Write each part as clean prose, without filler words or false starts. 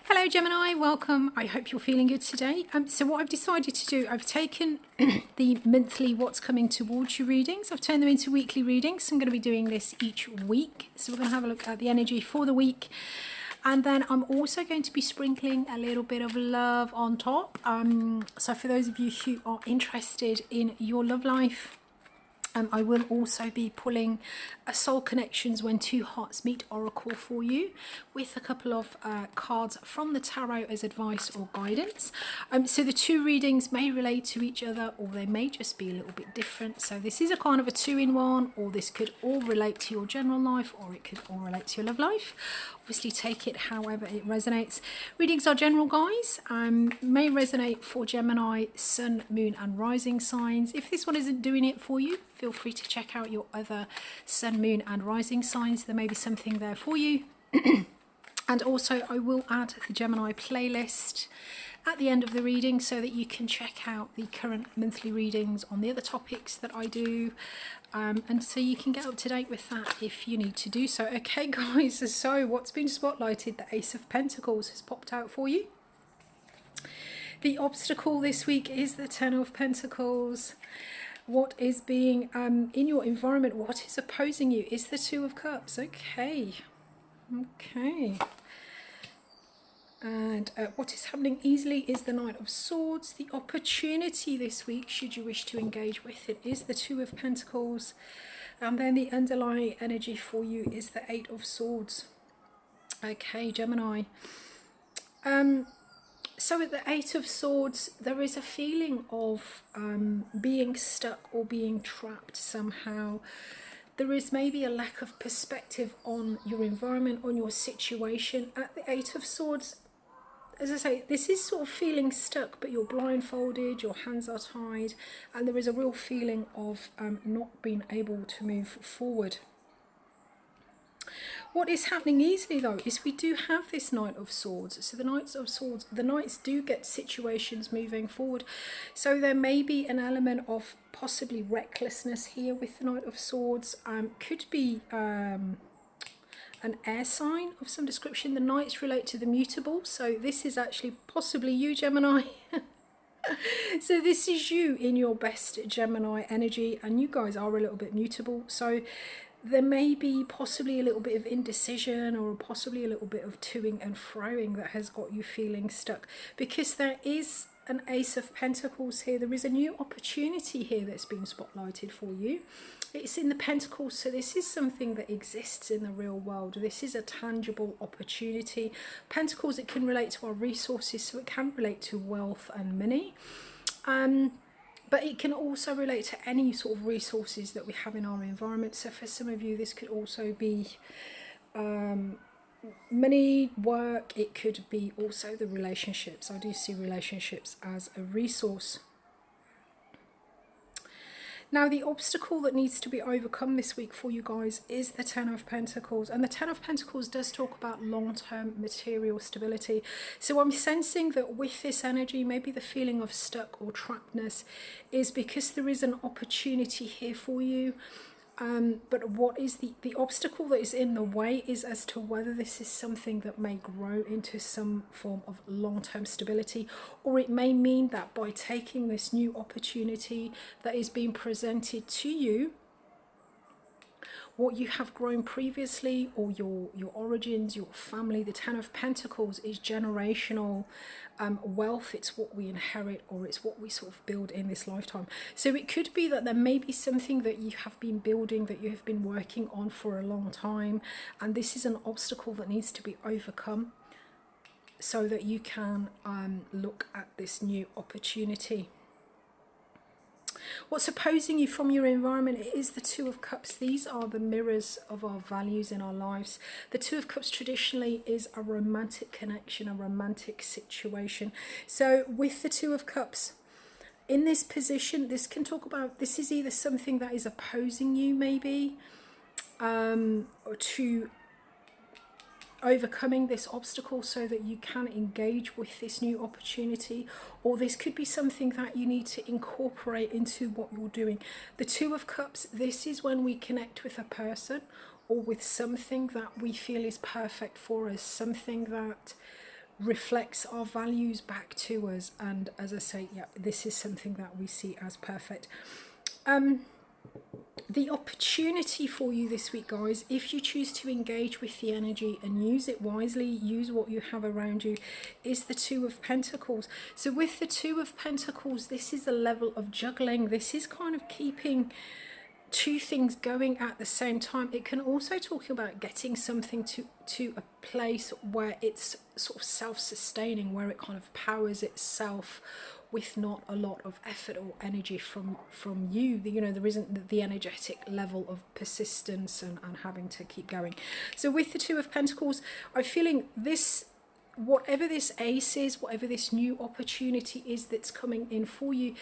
Hello Gemini, welcome. I hope you're feeling good today. So what I've decided to do, I've taken the monthly what's coming towards you readings. I've turned them into weekly readings. So I'm going to be doing this each week. So we're going to have a look at the energy for the week. And then I'm also going to be sprinkling a little bit of love on top. So for those of you who are interested in your love life, I will also be pulling a Soul Connections When Two Hearts Meet Oracle for you with a couple of cards from the tarot as advice or guidance. So the two readings may relate to each other, or they may just be a little bit different. So this is a kind of a two-in-one, or this could all relate to your general life, or it could all relate to your love life. Obviously take it however it resonates. Readings are general, guys. May resonate for Gemini, Sun, Moon and Rising signs. If this one isn't doing it for you, feel free to check out your other Sun, Moon and Rising signs. There may be something there for you. And also I will add the Gemini playlist at the end of the reading so that you can check out the current monthly readings on the other topics that I do. And so you can get up to date with that if you need to do so. Okay guys, so what's been spotlighted? The Ace of Pentacles has popped out for you. The obstacle this week is the Ten of Pentacles. What is being in your environment, what is opposing you is the Two of Cups. Okay. And what is happening easily is the Knight of Swords. The opportunity this week, should you wish to engage with it, is the Two of Pentacles. And then the underlying energy for you is the Eight of Swords. Okay, Gemini. So at the Eight of Swords, there is a feeling of being stuck or being trapped somehow. There is maybe a lack of perspective on your environment, on your situation. At the Eight of Swords, as I say, this is sort of feeling stuck, but you're blindfolded, your hands are tied, and there is a real feeling of not being able to move forward. What is happening easily though is we do have this Knight of Swords. So the Knights of Swords, the Knights do get situations moving forward. So there may be an element of possibly recklessness here with the Knight of Swords. Could be an air sign of some description. The Knights relate to the mutable. So this is actually possibly you, Gemini. So this is you in your best Gemini energy, and you guys are a little bit mutable. So there may be possibly a little bit of indecision, or possibly a little bit of toing and froing that has got you feeling stuck, because there is an Ace of Pentacles here. There is a new opportunity here that's been spotlighted for you. It's in the Pentacles, so this is something that exists in the real world. This is a tangible opportunity. Pentacles, it can relate to our resources, so it can relate to wealth and money. But it can also relate to any sort of resources that we have in our environment. So for some of you, this could also be money, work. It could be also the relationships. I do see relationships as a resource. Now, the obstacle that needs to be overcome this week for you guys is the Ten of Pentacles. And the Ten of Pentacles does talk about long-term material stability. So I'm sensing that with this energy, maybe the feeling of stuck or trappedness is because there is an opportunity here for you. But what is the obstacle that is in the way is as to whether this is something that may grow into some form of long-term stability, or it may mean that by taking this new opportunity that is being presented to you, what you have grown previously, or your origins, your family. The Ten of Pentacles is generational wealth. It's what we inherit, or it's what we sort of build in this lifetime. So it could be that there may be something that you have been building, that you have been working on for a long time, and this is an obstacle that needs to be overcome so that you can look at this new opportunity. What's opposing you from your environment is the Two of Cups. These are the mirrors of our values in our lives. The Two of Cups traditionally is a romantic connection, a romantic situation. So with the Two of Cups, in this position, this can talk about, this is either something that is opposing you maybe, or to overcoming this obstacle so that you can engage with this new opportunity, or this could be something that you need to incorporate into what you're doing. The Two of Cups, this is when we connect with a person or with something that we feel is perfect for us, something that reflects our values back to us. And as I say, yeah, this is something that we see as perfect. The opportunity for you this week, guys, if you choose to engage with the energy and use it wisely, use what you have around you, is the Two of Pentacles. So with the Two of Pentacles, this is a level of juggling. This is kind of keeping two things going at the same time. It can also talk about getting something to a place where it's sort of self-sustaining, where it kind of powers itself with not a lot of effort or energy from you. You know, there isn't the energetic level of persistence and having to keep going. So with the Two of Pentacles, I'm feeling this, whatever this ace is, whatever this new opportunity is that's coming in for you,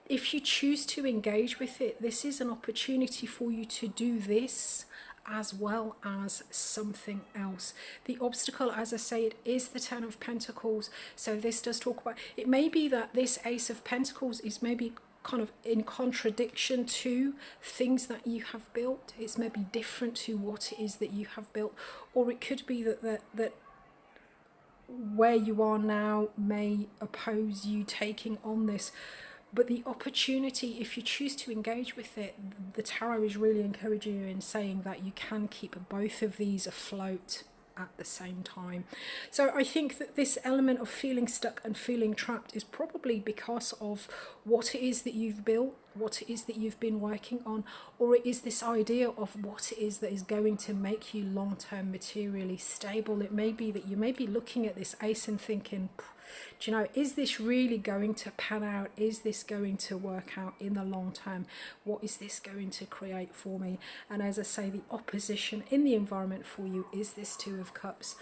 if you choose to engage with it, this is an opportunity for you to do this as well as something else. The obstacle, as I say, it is the Ten of Pentacles. So this does talk about, it may be that this Ace of Pentacles is maybe kind of in contradiction to things that you have built. It's maybe different to what it is that you have built, or it could be that where you are now may oppose you taking on this. But the opportunity, if you choose to engage with it, the tarot is really encouraging you in saying that you can keep both of these afloat at the same time. So I think that this element of feeling stuck and feeling trapped is probably because of what it is that you've built, what it is that you've been working on, or it is this idea of what it is that is going to make you long-term materially stable. It may be that you may be looking at this ace and thinking, do you know, is this really going to pan out? Is this going to work out in the long term? What is this going to create for me? And as I say, the opposition in the environment for you is this Two of Cups.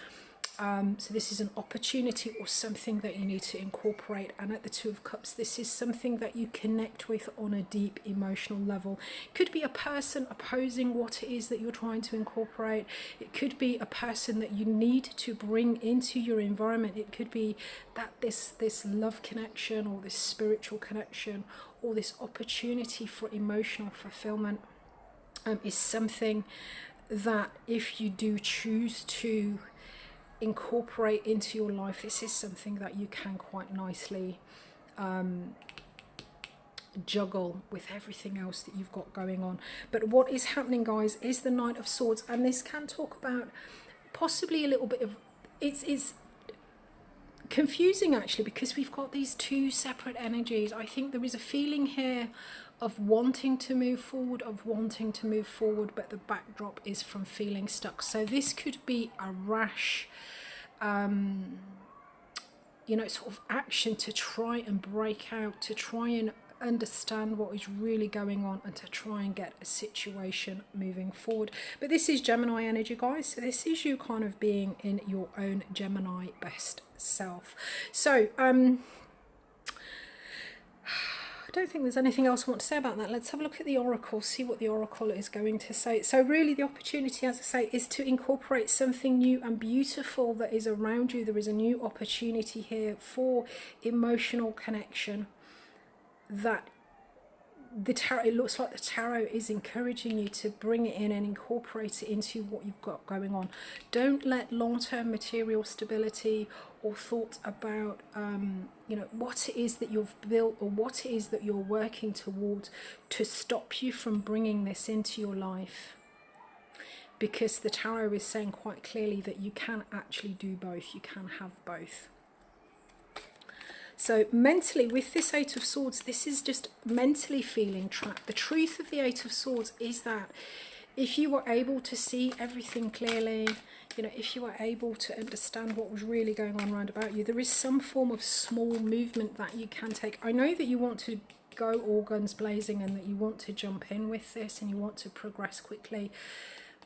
So this is an opportunity or something that you need to incorporate. And at the Two of Cups, this is something that you connect with on a deep emotional level. It could be a person opposing what it is that you're trying to incorporate. It could be a person that you need to bring into your environment. It could be that this love connection or this spiritual connection or this opportunity for emotional fulfillment is something that if you do choose to incorporate into your life, this is something that you can quite nicely juggle with everything else that you've got going on. But what is happening, guys, is the Knight of Swords, and this can talk about possibly a little bit of, it's confusing actually, because we've got these two separate energies. I think there is a feeling here of wanting to move forward, but the backdrop is from feeling stuck. So this could be a rash, you know, sort of action to try and break out, to try and understand what is really going on, and to try and get a situation moving forward. But this is Gemini energy, guys. So this is you kind of being in your own Gemini best self. So I don't think there's anything else I want to say about that. Let's have a look at the oracle, see what the oracle is going to say. So really the opportunity, as I say, is to incorporate something new and beautiful that is around you. There is a new opportunity here for emotional connection that the tarot, it looks like the tarot is encouraging you to bring it in and incorporate it into what you've got going on. Don't let long-term material stability or thoughts about you know, what it is that you've built or what it is that you're working towards to stop you from bringing this into your life, because the tarot is saying quite clearly that you can actually do both. You can have both. So mentally, with this Eight of Swords, this is just mentally feeling trapped. The truth of the Eight of Swords is that if you were able to see everything clearly, you know, if you were able to understand what was really going on around about you, there is some form of small movement that you can take. I know that you want to go all guns blazing and that you want to jump in with this and you want to progress quickly,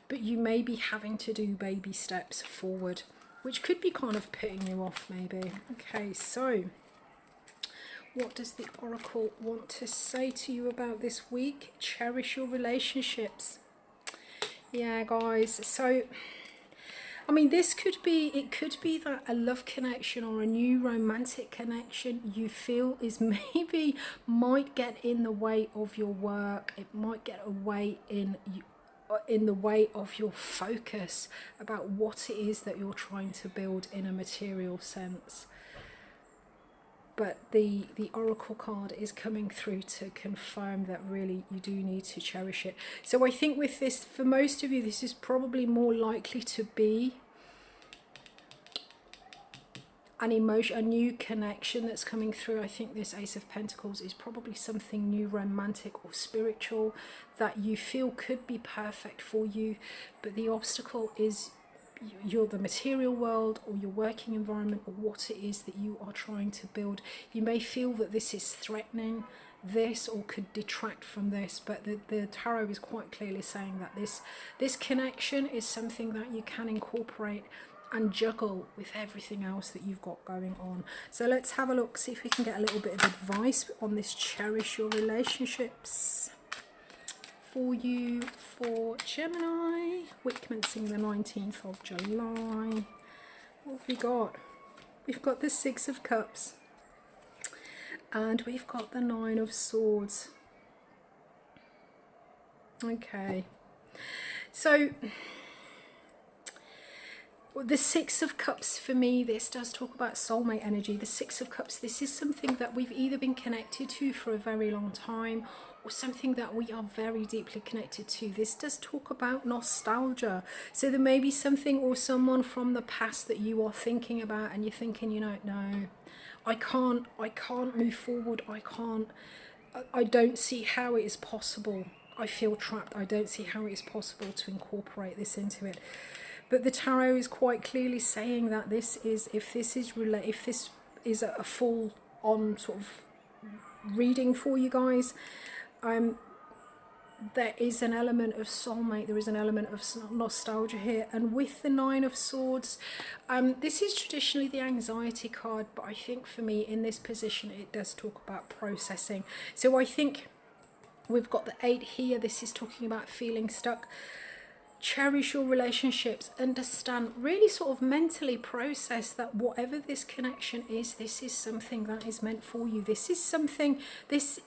but you may be having to do baby steps forward, which could be kind of putting you off maybe. Okay, so what does the oracle want to say to you about this week? Cherish your relationships. Yeah, guys. So, I mean, this could be, it could be that a love connection or a new romantic connection you feel is maybe might get in the way of your work. It might get away in in the way of your focus about what it is that you're trying to build in a material sense. But the oracle card is coming through to confirm that really you do need to cherish it. So I think with this, for most of you, this is probably more likely to be an emotion, a new connection that's coming through. I think this Ace of Pentacles is probably something new, romantic or spiritual, that you feel could be perfect for you, but the obstacle is the material world or your working environment, or what it is that you are trying to build. You may feel that this is threatening this or could detract from this, but the tarot is quite clearly saying that this connection is something that you can incorporate and juggle with everything else that you've got going on. So let's have a look, see if we can get a little bit of advice on this cherish your relationships for you for Gemini. Week commencing the 19th of July. What have we got? We've got the Six of Cups and we've got the Nine of Swords. Okay, so the Six of Cups, for me, this does talk about soulmate energy. The Six of Cups, this is something that we've either been connected to for a very long time or something that we are very deeply connected to. This does talk about nostalgia. So there may be something or someone from the past that you are thinking about and you're thinking, you know, no, I can't move forward. I don't see how it is possible. I feel trapped. I don't see how it is possible to incorporate this into it. But the tarot is quite clearly saying that this is, if this is a full on sort of reading for you guys, there is an element of soulmate, there is an element of nostalgia here. And with the Nine of Swords, this is traditionally the anxiety card, but I think for me in this position it does talk about processing. So I think we've got the 8 here. This is talking about feeling stuck. Cherish your relationships, understand, really sort of mentally process that whatever this connection is, this is something that is meant for you. This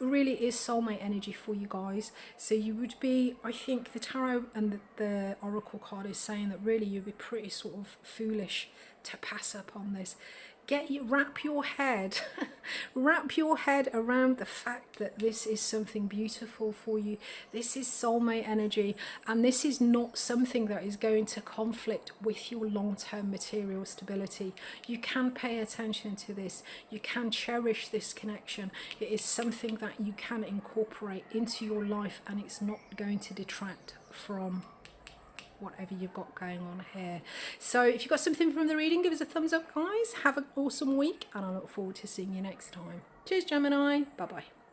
really is soulmate energy for you guys. So you would be, I think the tarot and the oracle card is saying that really you'd be pretty sort of foolish to pass up on this. Wrap your head around the fact that this is something beautiful for you. This is soulmate energy, and this is not something that is going to conflict with your long-term material stability. You can pay attention to this. You can cherish this connection. It is something that you can incorporate into your life, and it's not going to detract from whatever you've got going on here. So if you got something from the reading, give us a thumbs up, guys. Have an awesome week, and I look forward to seeing you next time. Cheers, Gemini. Bye bye.